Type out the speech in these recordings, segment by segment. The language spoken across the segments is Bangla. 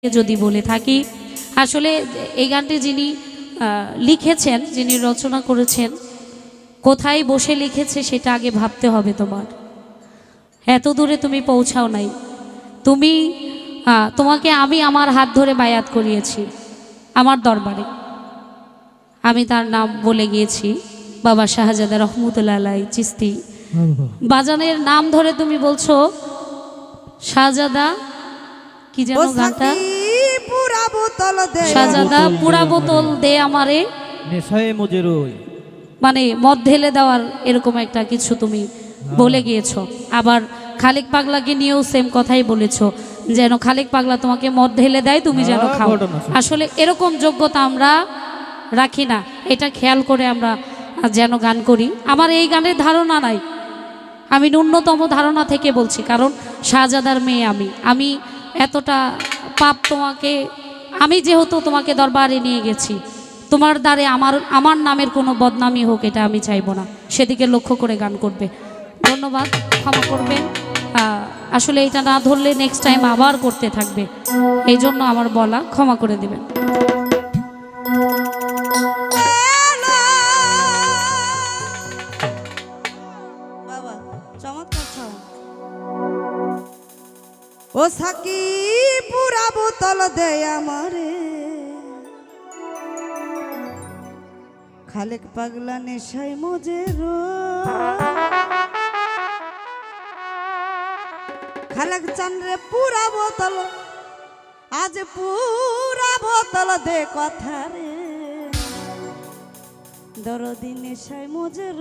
যদি বলে থাকি, আসলে এই গানটি যিনি লিখেছেন, যিনি রচনা করেছেন, কোথায় বসে লিখেছে সেটা আগে ভাবতে হবে। তোমার এত দূরে তুমি পৌঁছাও নাই। তোমাকে আমি আমার হাত ধরে বায়াত করিয়েছি আমার দরবারে। আমি তার নাম বলে গিয়েছি, বাবা শাহজাদা রহমতুল্লাহ আলাইহি চিস্তি। বাজানের নাম ধরে তুমি বলছো শাহজাদা, কি যেন গানটা, শাহজাদা পুরা বোতল দে আমারে, মানে মদ ঢেলে দেওয়ার এরকম একটা কিছু তুমি বলে গিয়েছো। আবার খালেক পাগলাকে নিয়েও সেম কথাই বলেছো, যেন খালেক পাগলা তোমাকে মদ ঢেলে দেয়, তুমি যেন খাও। আসলে এরকম যোগ্যতা আমরা রাখি না, এটা খেয়াল করে আমরা যেন গান করি। আমার এই গানের ধারণা নাই, আমি ন্যূনতম ধারণা থেকে বলছি, কারণ শাহজাদার মেয়ে আমি এতটা পাপ তোমাকে, আমি যেহেতু তোমাকে দরবারে নিয়ে গেছি, তোমার দ্বারে আমার নামের কোনো বদনামি হোক, এটা আমি চাইবো না। সেদিকে লক্ষ্য করে গান করবে। ধন্যবাদ, ক্ষমা করবেন। আসলে এটা না ধরলে নেক্সট টাইম আবার করতে থাকবে, এই জন্য আমার বলা, ক্ষমা করে দেবেন। ও সাকি পুরা বোতল দে আমারে, খালেক পাগলা নেশায় মজের, খালেক চান্দ্রে পুরা বোতল, আজ পুরা বোতল দে কথা রে, দরদি নেশায় মজের।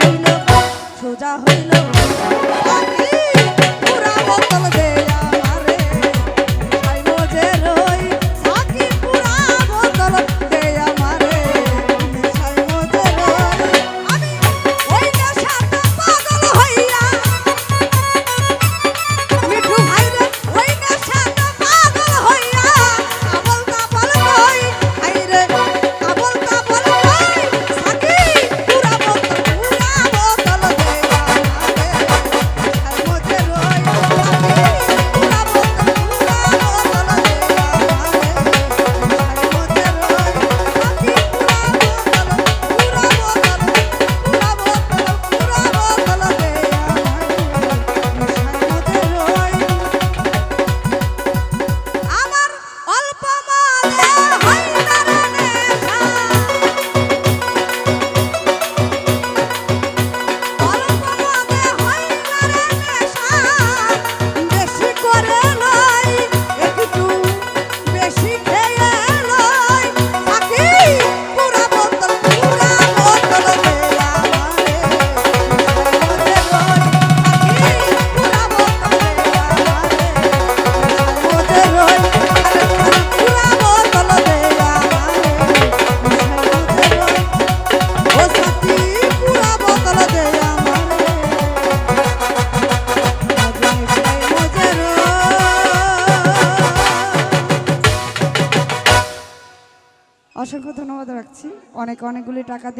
হইল সোজা হইল আমি পুরা বোতল দে আমারে নেশায় মজে রই সাকি পুরা বোতল দে আমারে নেশায় মজে রই আমি ওই নেশাতে পাগল হইয়া মিঠু ভাই রে ওই নেশাতে পাগল হইয়া আবল তাবল কই আই রে আবল তাবল কই সাকি পুরা বোতল দে আমারে নেশায় মজে রই সাকি পুরা বোতল দে আমারে নেশায় মজে রই সাকি পুরা বোতল দে আমার অল্প মালে হয় না রে নেশা অল্প মালে হয় না রে নেশা বেশি করে লই একটু বেশি খেয়ে লই সাকি পুরা বোতল দে আমারে অসংখ্য ধন্যবাদ রাখছি অনেকগুলি টাকা দিয়ে